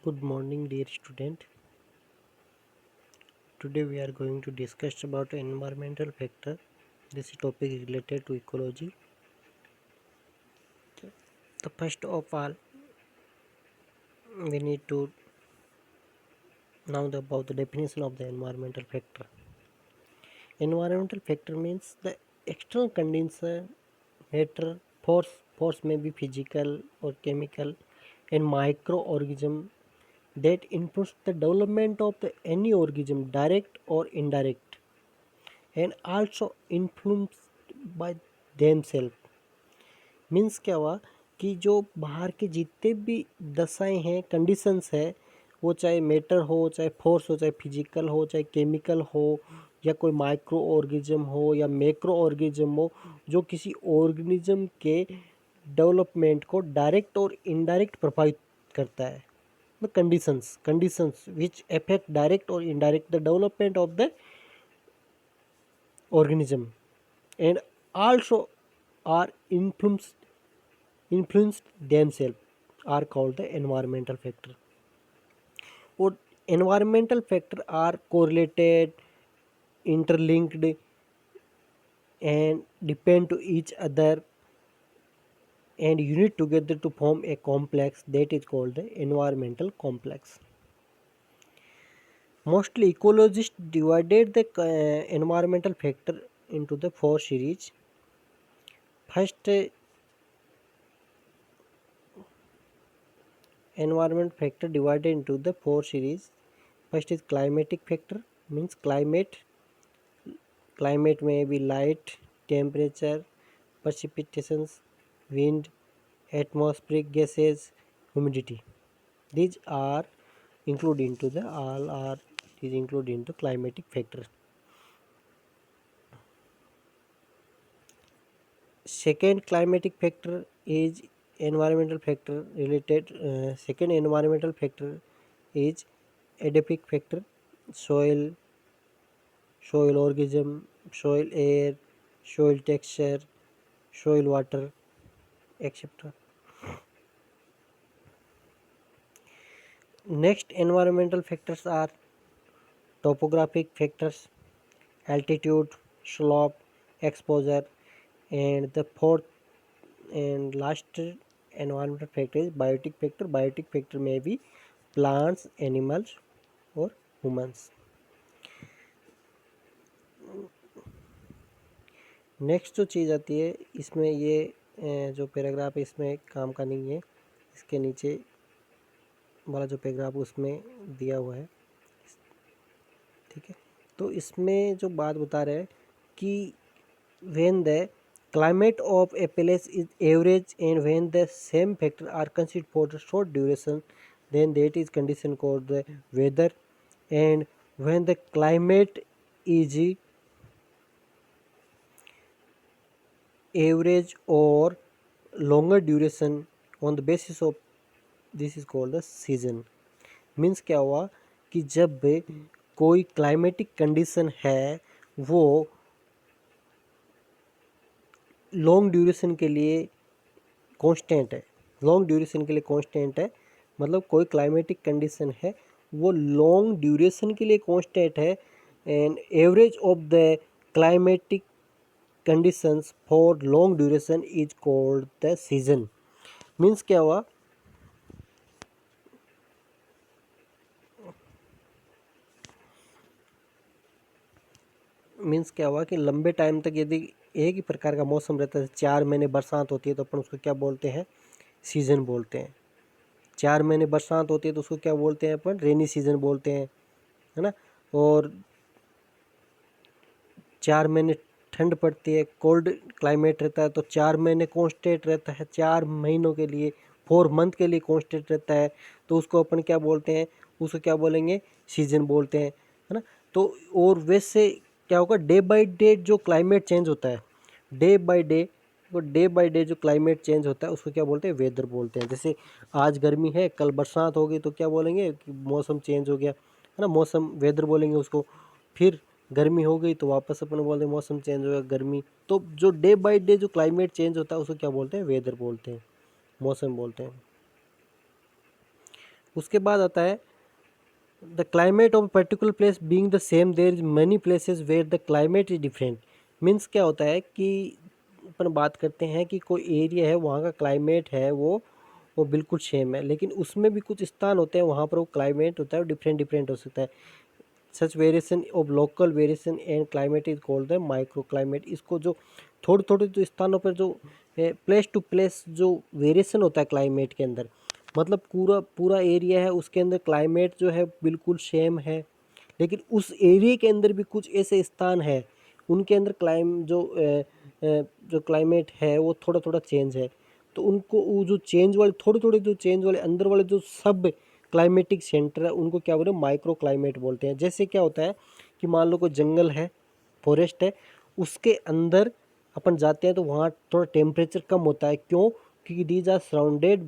Good morning, dear student. Today we are going to discuss about environmental factor. This topic is related to ecology. The first of all, we need to know about the definition of the environmental factor. Environmental factor means the external condition, matter, force may be physical or chemical, and microorganism that influence the development of any organism, direct or indirect, and also influenced by themselves. Means क्या हुआ कि जो बाहर के जितने भी दशाएं हैं, कंडीशंस है, वो चाहे मैटर हो, चाहे फोर्स हो, चाहे फिजिकल हो, चाहे केमिकल हो, या कोई माइक्रो ऑर्गेनिज्म हो या मैक्रो ऑर्गेनिज्म हो, जो किसी ऑर्गेनिज्म के डेवलपमेंट को डायरेक्ट और इनडायरेक्ट प्रभावित करता है. The conditions which affect direct और indirect the development of the organism and also are influenced themselves are called the environmental factor. Or environmental factor are correlated, interlinked, and depend to each other and unite together to form a complex that is called the environmental complex. Mostly ecologists divided the environmental factor into the four series. First, environment factor divided into the four series. First is climatic factor, means climate may be light, temperature, precipitations, wind, atmospheric gases, humidity. These are included into the all are is included into climatic factor. Second climatic factor is environmental factor related. Second environmental factor is edaphic factor, soil, soil organism, soil air, soil texture, soil water, etc. Next environmental factors are topographic factors, altitude, slope, exposure, and the fourth and last environmental factor is biotic factor. Biotic factor may be plants, animals, और humans. Next जो चीज़ आती है इसमें ये जो paragraph है इसमें काम का नहीं है, इसके नीचे वाला जो पैराग्राफ उसमें दिया हुआ है, ठीक है. तो इसमें जो बात बता रहे हैं कि when the climate of a place is average and when the same factor are considered for the short duration, then that is condition called the weather. And when the climate is average or longer duration on the basis of this is called the season. Means क्या हुआ कि जब कोई climatic condition है वो long duration के लिए constant है, लॉन्ग ड्यूरेशन के लिए कांस्टेंट है, मतलब कोई क्लाइमेटिक कंडीशन है वो लॉन्ग ड्यूरेशन के लिए कांस्टेंट है, and average of the climatic conditions for long duration is called the season. Means क्या हुआ, कि लंबे टाइम तक यदि एक ही प्रकार का मौसम रहता है, 4 महीने बरसात होती है तो अपन उसको क्या बोलते हैं, सीज़न बोलते हैं. 4 महीने बरसात होती है तो उसको क्या बोलते हैं अपन, रेनी सीजन बोलते हैं, है ना. और 4 महीने ठंड पड़ती है, कोल्ड क्लाइमेट रहता है, तो 4 महीने कांस्टेंट रहता है, 4 महीनों के लिए, 4 मंथ के लिए कांस्टेंट रहता है, तो उसको अपन क्या बोलते हैं, उसको क्या बोलेंगे, सीजन बोलते हैं, है ना. तो और वैसे क्या होगा, डे बाय डे जो क्लाइमेट चेंज होता है, डे बाय डे जो क्लाइमेट चेंज होता है उसको क्या बोलते हैं, वेदर बोलते हैं. जैसे आज गर्मी है, कल बरसात हो गई तो क्या बोलेंगे कि मौसम चेंज हो गया, है ना, मौसम वेदर बोलेंगे उसको. फिर गर्मी हो गई तो वापस अपन बोलते हैं मौसम चेंज हो गया, गर्मी. तो जो डे बाय डे जो क्लाइमेट चेंज होता है उसको क्या बोलते हैं, वेदर बोलते हैं, मौसम बोलते हैं. उसके बाद आता है the climate of particular place being the same there is many places where the climate is different. Means क्या होता है कि अपन बात करते हैं कि कोई एरिया है वहाँ का क्लाइमेट है वो बिल्कुल सेम है, लेकिन उसमें भी कुछ स्थान होते हैं वहाँ पर वो क्लाइमेट होता है वो डिफरेंट डिफरेंट हो सकता है। सच variation of local variation and climate is called the micro climate. इसको जो थोड़े थोड़े जो स्थानों पर जो प्लेस टू प्लेस जो वेरिएशन होता है क्लाइमेट के अंदर, मतलब पूरा पूरा एरिया है उसके अंदर क्लाइमेट जो है बिल्कुल सेम है, लेकिन उस एरिया के अंदर भी कुछ ऐसे स्थान है उनके अंदर जो क्लाइमेट है वो थोड़ा थोड़ा चेंज है। तो उनको वो जो चेंज वाले थोड़े थोड़े जो चेंज वाले अंदर वाले जो सब क्लाइमेटिक सेंटर है उनको क्या बोलते हैं, माइक्रो क्लाइमेट बोलते हैं। जैसे क्या होता है कि मान लो कोई जंगल है, फॉरेस्ट है, उसके अंदर अपन जाते हैं तो वहाँ थोड़ा टेम्परेचर कम होता है। क्यों? क्योंकि these are surrounded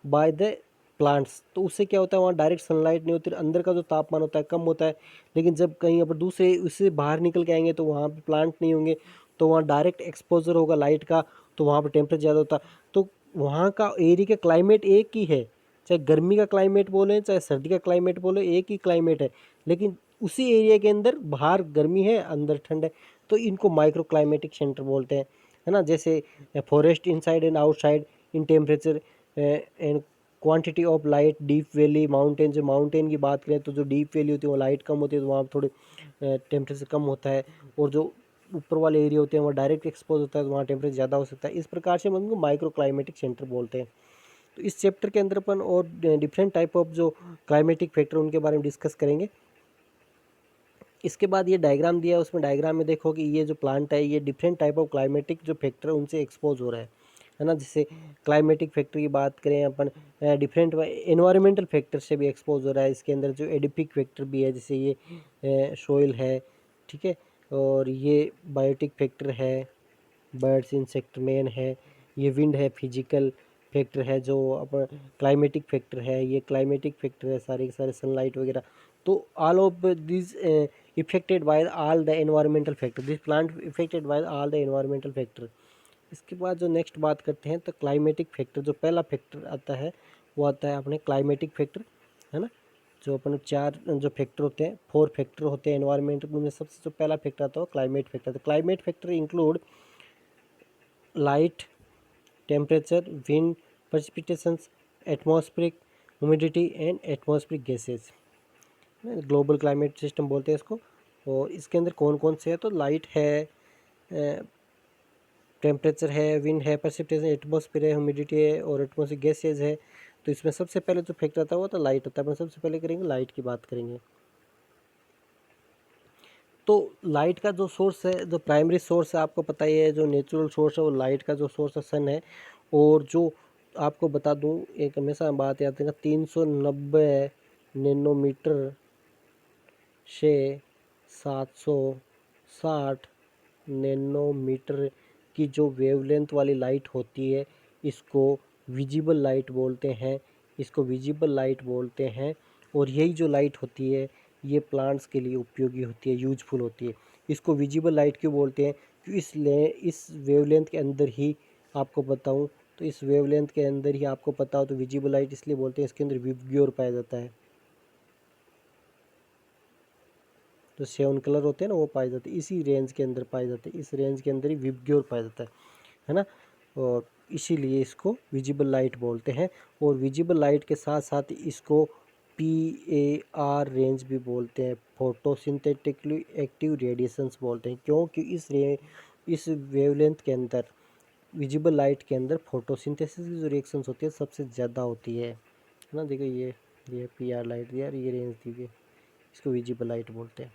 by the plants. तो उससे क्या होता है वहाँ डायरेक्ट सनलाइट नहीं होती, अंदर का जो तापमान होता है कम होता है। लेकिन जब कहीं अपन दूसरे उससे बाहर निकल के आएंगे तो वहाँ पे प्लांट नहीं होंगे, तो वहाँ डायरेक्ट एक्सपोजर होगा लाइट का, तो वहाँ पर टेम्परेचर ज़्यादा होता है। तो वहाँ का एरिया का क्लाइमेट एक ही है, चाहे गर्मी का क्लाइमेट बोले चाहे सर्दी का क्लाइमेट बोले, एक ही क्लाइमेट है, लेकिन उसी एरिया के अंदर बाहर गर्मी है अंदर ठंड है। तो इनको माइक्रो क्लाइमेटिक सेंटर बोलते हैं, है ना। जैसे forest inside and outside in temperature and quantity of light, deep valley, mountain. जो माउंटेन की बात करें तो जो डीप वैली होती है वो लाइट कम होती है, तो वहाँ पर थोड़ी टेम्परेचर कम होता है। और जो ऊपर वाले एरिया होते हैं वहाँ डायरेक्ट एक्सपोज होता है तो वहाँ टेम्परेचर ज़्यादा हो सकता है। इस प्रकार से हम उनको माइक्रो क्लाइमेटिक सेंटर बोलते हैं। तो इस चैप्टर के अंदर अपन और डिफरेंट टाइप ऑफ जो क्लाइमेटिक फैक्टर उनके बारे में डिस्कस करेंगे। इसके बाद ये डायग्राम दिया है, उसमें डायग्राम में देखो कि ये जो प्लांट है ये डिफरेंट टाइप ऑफ क्लाइमेटिक जो फैक्टर उनसे एक्सपोज हो रहा है ना। जैसे क्लाइमेटिक फैक्टर की बात करें अपन, डिफरेंट एनवायरमेंटल फैक्टर से भी एक्सपोज हो रहा है। इसके अंदर जो एडिपिक फैक्टर भी है, जैसे ये सोइल है, ठीक है, और ये बायोटिक फैक्टर है, बर्ड्स इंसेक्ट मेन है, ये विंड है, फिजिकल फैक्टर है। जो अपन क्लाइमेटिक फैक्टर है, ये क्लाइमेटिक फैक्टर है, सारे के सारे सनलाइट वगैरह। तो all of this affected by all the environmental factor, this plant affected by all the environmental factor. इसके बाद जो नेक्स्ट बात करते हैं तो क्लाइमेटिक फैक्टर, जो पहला फैक्टर आता है वो आता है अपने क्लाइमेटिक फैक्टर, है ना। जो अपन चार जो फैक्टर होते हैं, 4 फैक्टर होते हैं एनवायरमेंट में, सबसे जो पहला फैक्टर आता है वो क्लाइमेट फैक्टर। तो climate factor include light, temperature, wind, precipitations, atmospheric humidity and atmospheric gases। Global climate system बोलते हैं इसको। और इसके अंदर कौन कौन से है, तो लाइट है, टेम्परेचर है, विंड है, प्रेसिपिटेशन, एटमॉस्फेयर है, ह्यूमिडिटी है और एटमॉस्फेरिक गैसेज है। तो इसमें सबसे पहले जो फैक्टर आता है वो तो लाइट होता है। अपन सबसे पहले करेंगे लाइट की बात करेंगे। तो लाइट का जो सोर्स है, जो प्राइमरी सोर्स है, आपको पता ही है, जो नेचुरल सोर्स है वो लाइट का जो सोर्स है सन है। और जो आपको बता दूं, एक हमेशा बात याद रखना, 390 नैनोमीटर से 760 नैनोमीटर की जो वेवलेंथ वाली लाइट होती है इसको विजिबल लाइट बोलते हैं, इसको विजिबल लाइट बोलते हैं। और यही जो लाइट होती है ये प्लांट्स के लिए उपयोगी होती है, यूजफुल होती है। इसको विजिबल लाइट क्यों बोलते हैं? क्योंकि इसलिए इस वेवलेंथ के अंदर ही, आपको बताऊं तो इस वेवलेंथ के अंदर ही आपको पता हो तो विजिबल लाइट इसलिए बोलते हैं, इसके अंदर विबग्योर पाया जाता है। जो 7 कलर होते हैं ना वो पाए जाते हैं, इसी रेंज के अंदर पाए जाते हैं, इस रेंज के अंदर ही विबग्योर पाया जाता है ना। और इसीलिए इसको विजिबल लाइट बोलते हैं। और विजिबल लाइट के साथ साथ इसको PAR रेंज भी बोलते हैं, फोटोसिंथेटिकली एक्टिव रेडिएशंस बोलते हैं। क्योंकि इस वेवलेंथ के अंदर, विजिबल लाइट के अंदर फोटोसिंथेसिस की जो रिएक्शंस होती है सबसे ज़्यादा होती है ना। देखो ये PR लाइट यार, ये रेंज दी है, इसको विजिबल लाइट बोलते हैं।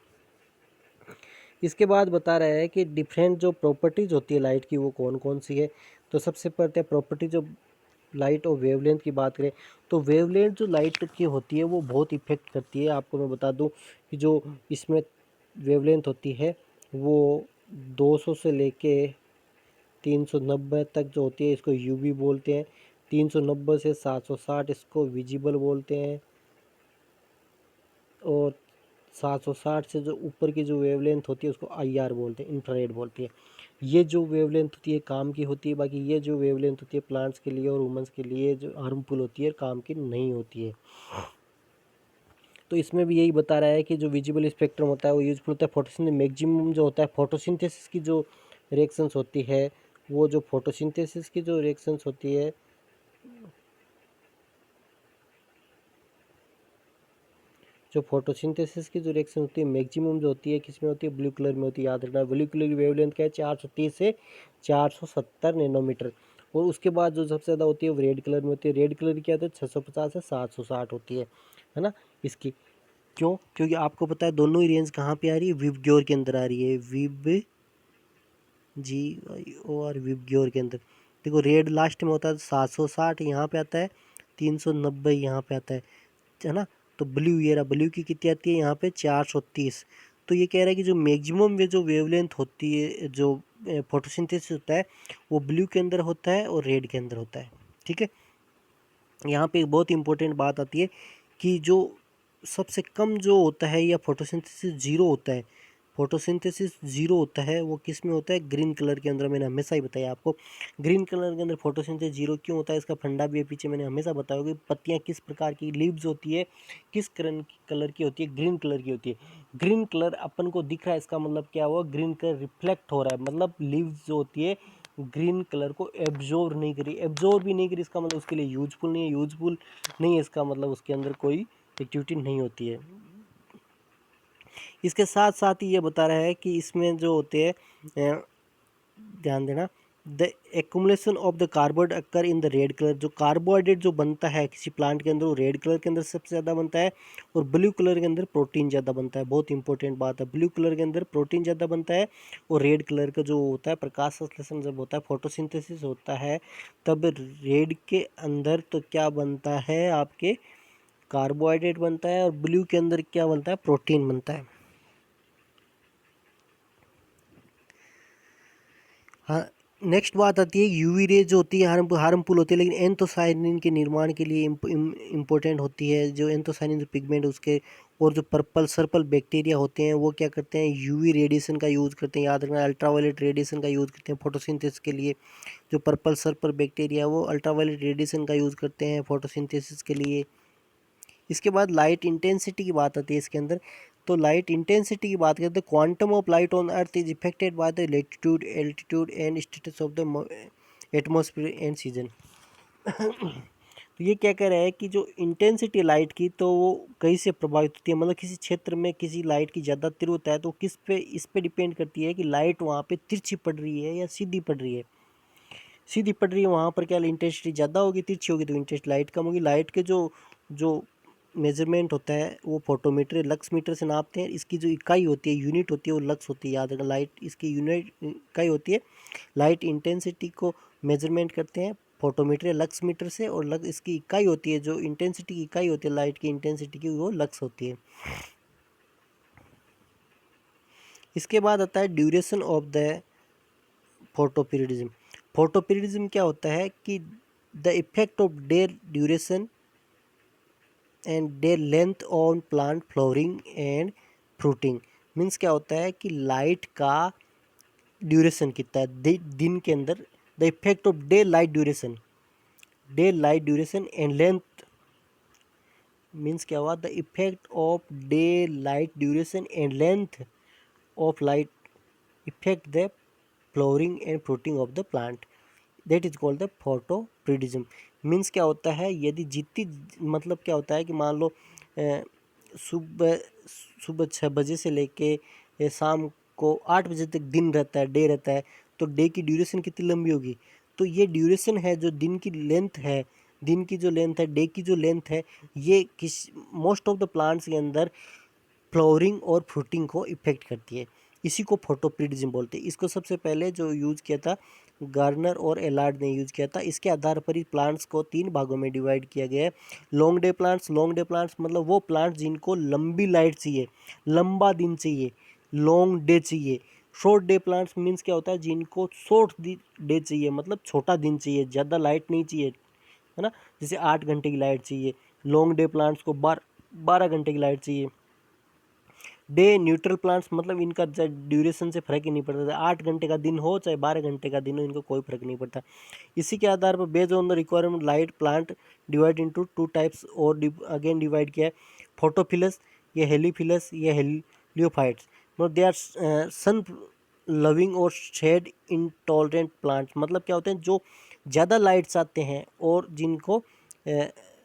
इसके बाद बता रहा है कि डिफरेंट जो प्रॉपर्टीज़ होती है लाइट की वो कौन कौन सी है। तो सबसे पहले प्रॉपर्टी जो लाइट और वेवलेंथ की बात करें तो वेवलेंथ जो लाइट की होती है वो बहुत इफेक्ट करती है। आपको मैं बता दूं कि जो इसमें वेवलेंथ होती है वो 200 से लेके 390 तक जो होती है इसको UV बोलते हैं। 390 से 760 इसको विजिबल बोलते हैं। और 760 से जो ऊपर की जो वेवलेंथ होती है उसको IR बोलते हैं, इंफ्रारेड बोलते हैं। ये जो वेवलेंथ होती है काम की होती है, बाकी ये जो वेवलेंथ होती है प्लांट्स के लिए और वुमेंस के लिए जो हार्मफुल होती है काम की नहीं होती है। तो इसमें भी यही बता रहा है कि जो विजिबल स्पेक्ट्रम होता है वो यूजफुल होता है फोटोसिंथेसिस। मैक्सिमम जो होता है फोटोसिंथेसिस की जो रिएक्शंस होती है, वो जो फोटोसिंथेसिस की जो रिएक्शंस होती है जो फोटोसिंथेसिस की जो रिएक्शन होती है मैक्सिमम जो होती है किसमें होती है, ब्लू कलर में होती है। याद रखना ब्लू कलर की वेवलेंथ क्या है, 430 से 470 नैनोमीटर। और उसके बाद जो सबसे ज़्यादा होती है वो रेड कलर में होती है। रेड कलर की क्या होती है, 650 से 760 होती है ना इसकी। क्यों? क्योंकि आपको पता है दोनों ही रेंज कहाँ पे आ रही है, विबग्योर के अंदर आ रही है, विब जी और विबग्योर के अंदर। देखो रेड लास्ट में होता है 760 यहाँ पे आता है, 390 यहाँ पे आता है ना। तो ब्लू, ये रहा ब्लू की कितनी आती है यहाँ पे 430। तो ये कह रहा है कि जो मैक्सिमम वे जो वेवलेंथ होती है जो फोटोसिंथेसिस होता है वो ब्लू के अंदर होता है और रेड के अंदर होता है। ठीक है, यहाँ पे एक बहुत इंपॉर्टेंट बात आती है कि जो सबसे कम जो होता है या फोटोसिंथेसिस जीरो होता है, फोटोसिंथेसिस जीरो होता है वो किस में होता है, ग्रीन कलर के अंदर। मैंने हमेशा ही बताया आपको ग्रीन कलर के अंदर फोटोसिंथेसिस जीरो क्यों होता है, इसका फंडा भी है पीछे मैंने हमेशा बताया कि पत्तियाँ किस प्रकार की, लीव्स होती है किस कलर की होती है, ग्रीन कलर की होती है। ग्रीन कलर अपन को दिख रहा है, इसका मतलब क्या हुआ, ग्रीन कलर रिफ्लेक्ट हो रहा है, मतलब लीव्स जो होती है ग्रीन कलर को एब्जॉर्ब नहीं करी, एब्जॉर्ब भी नहीं करी, इसका मतलब उसके लिए यूजफुल नहीं है, यूजफुल नहीं है इसका मतलब उसके अंदर कोई एक्टिविटी नहीं होती है। इसके साथ साथ ही ये बता रहा है कि इसमें जो होते हैं ध्यान देना, the accumulation of the carbohydrate occur in the red colour. जो कार्बोहाइड्रेट जो बनता है किसी प्लांट के अंदर वो रेड कलर के अंदर सबसे ज़्यादा बनता है, और ब्लू कलर के अंदर प्रोटीन ज़्यादा बनता है। बहुत इंपॉर्टेंट बात है, ब्लू कलर के अंदर प्रोटीन ज़्यादा बनता है, और रेड कलर का जो होता है प्रकाश संश्लेषण जब होता है, फोटोसिंथेसिस होता है, तब रेड के अंदर तो क्या बनता है आपके कार्बोहाइड्रेट बनता है, और ब्लू के अंदर क्या बनता है, प्रोटीन बनता है। हाँ, नेक्स्ट बात आती है यूवी रे जो होती है हार्मफुल होती है, लेकिन एंथोसायनिन के निर्माण के लिए इम्पोर्टेंट होती है। जो एंथोसायनिन जो पिगमेंट उसके, और जो पर्पल सर्पल बैक्टीरिया होते हैं वो क्या करते हैं, यूवी रेडिएशन का यूज़ करते हैं। याद रखना अल्ट्रावायलेट रेडिएशन का यूज़ करते हैं फोटोसिंथेसिस के लिए। जो पर्पल सर्पल बैक्टीरिया वो अल्ट्रावायलेट रेडिएशन का यूज़ करते हैं फोटोसिंथेसिस के लिए। इसके बाद लाइट इंटेंसिटी की बात आती है इसके अंदर। तो लाइट इंटेंसिटी की बात करते हैं, quantum of light on earth is affected by the latitude altitude and status of the atmosphere and season. तो ये क्या कह रहा है कि जो इंटेंसिटी लाइट की तो वो कहीं से प्रभावित होती है, मतलब किसी क्षेत्र में किसी लाइट की ज़्यादा तीव्रता है तो किस पे, इस पे डिपेंड करती है कि लाइट वहाँ पे तिरछी पड़ रही है या सीधी पड़ रही है। सीधी पड़ रही है वहाँ पर क्या इंटेंसिटी ज़्यादा होगी, तिरछी होगी तो इंटेंसिटी लाइट कम होगी। लाइट के जो जो मेजरमेंट होता है वो फोटोमीटर लक्स मीटर से नापते हैं। इसकी जो इकाई होती है, यूनिट होती है, वो लक्स होती है। याद रखना लाइट इसकी यूनिट इकाई होती है। लाइट इंटेंसिटी को मेजरमेंट करते हैं फोटोमीटर या लक्स मीटर से, और इसकी इकाई होती है, जो इंटेंसिटी की इकाई होती है लाइट की इंटेंसिटी की, वो लक्स होती है। इसके बाद आता है duration of the photoperiodism. Photoperiodism क्या होता है कि the effect of their duration and their length on plant flowering and fruiting. Means क्या होता है कि लाइट का ड्यूरेशन कितना है दिन के अंदर, the effect of day light duration and length. Means क्या हुआ, the effect of day light duration and length of light effect the flowering and fruiting of the plant, that is called the photoperiodism. Means क्या होता है, यदि जितनी, मतलब क्या होता है कि मान लो सुबह सुबह 6 बजे से लेके शाम को 8 बजे तक दिन रहता है, डे रहता है, तो डे की ड्यूरेशन कितनी लंबी होगी। तो ये ड्यूरेशन है जो दिन की लेंथ है, दिन की जो लेंथ है, डे की जो लेंथ है, ये किस मोस्ट ऑफ द प्लांट्स के अंदर फ्लावरिंग और फ्रूटिंग को इफेक्ट करती है। इसी को फोटोपीरियडिज्म बोलते हैं। इसको सबसे पहले जो यूज़ किया था गार्नर और एलार्ड ने यूज़ किया था। इसके आधार पर ही प्लांट्स को 3 भागों में डिवाइड किया गया है। लॉन्ग डे प्लांट्स मतलब वो प्लांट्स जिनको लंबी लाइट चाहिए, लंबा दिन चाहिए, लॉन्ग डे चाहिए। शॉर्ट डे प्लांट्स मीन्स क्या होता है, जिनको शॉर्ट डे चाहिए, मतलब छोटा दिन चाहिए, ज़्यादा लाइट नहीं चाहिए, है ना। जैसे 8 घंटे की लाइट चाहिए। लॉन्ग डे प्लांट्स को 12 घंटे की लाइट चाहिए। डे न्यूट्रल प्लांट्स, मतलब इनका ड्यूरेशन से फर्क ही नहीं पड़ता, 8 घंटे का दिन हो चाहे 12 घंटे का दिन हो, इनको कोई फर्क नहीं पड़ता। इसी के आधार पर based on the requirement light plant divide into 2 types, और अगेन डिवाइड किया है, फोटोफिलस, ये हेलीफिलस, ये हेलियोफाइट्स। मतलब दे आर सन लविंग और शेड इंटॉलरेंट प्लांट्स। मतलब क्या होते हैं, जो ज़्यादा लाइट्स आते हैं और जिनको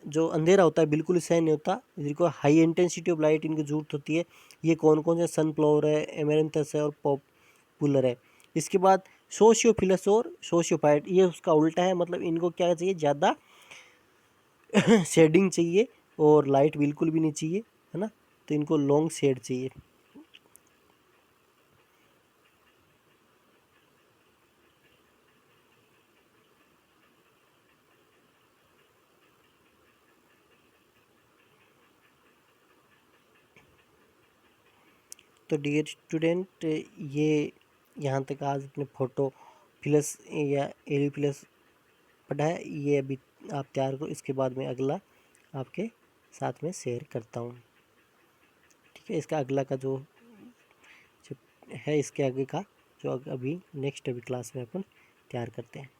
जो अंधेरा होता है बिल्कुल सहन नहीं होता, जिनको हाई इंटेंसिटी ऑफ लाइट इनकी जरूरत होती है। ये कौन कौन से, सनफ्लावर है, एमेरंथस है और पॉपुलर है। इसके बाद सोशियोफिलस और सोशियोफाइट, ये उसका उल्टा है। मतलब इनको क्या चाहिए, ज़्यादा शेडिंग चाहिए और लाइट बिल्कुल भी नहीं चाहिए, है ना, तो इनको लॉन्ग शेड चाहिए। तो डियर स्टूडेंट, ये यहाँ तक आज अपने फोटो फिलस या एलिफिलस पढ़ा है, ये अभी आप तैयार करो, इसके बाद मैं अगला आपके साथ में शेयर करता हूँ। ठीक है, इसका अगला का जो है, इसके आगे का जो अभी नेक्स्ट अभी क्लास में अपन तैयार करते हैं।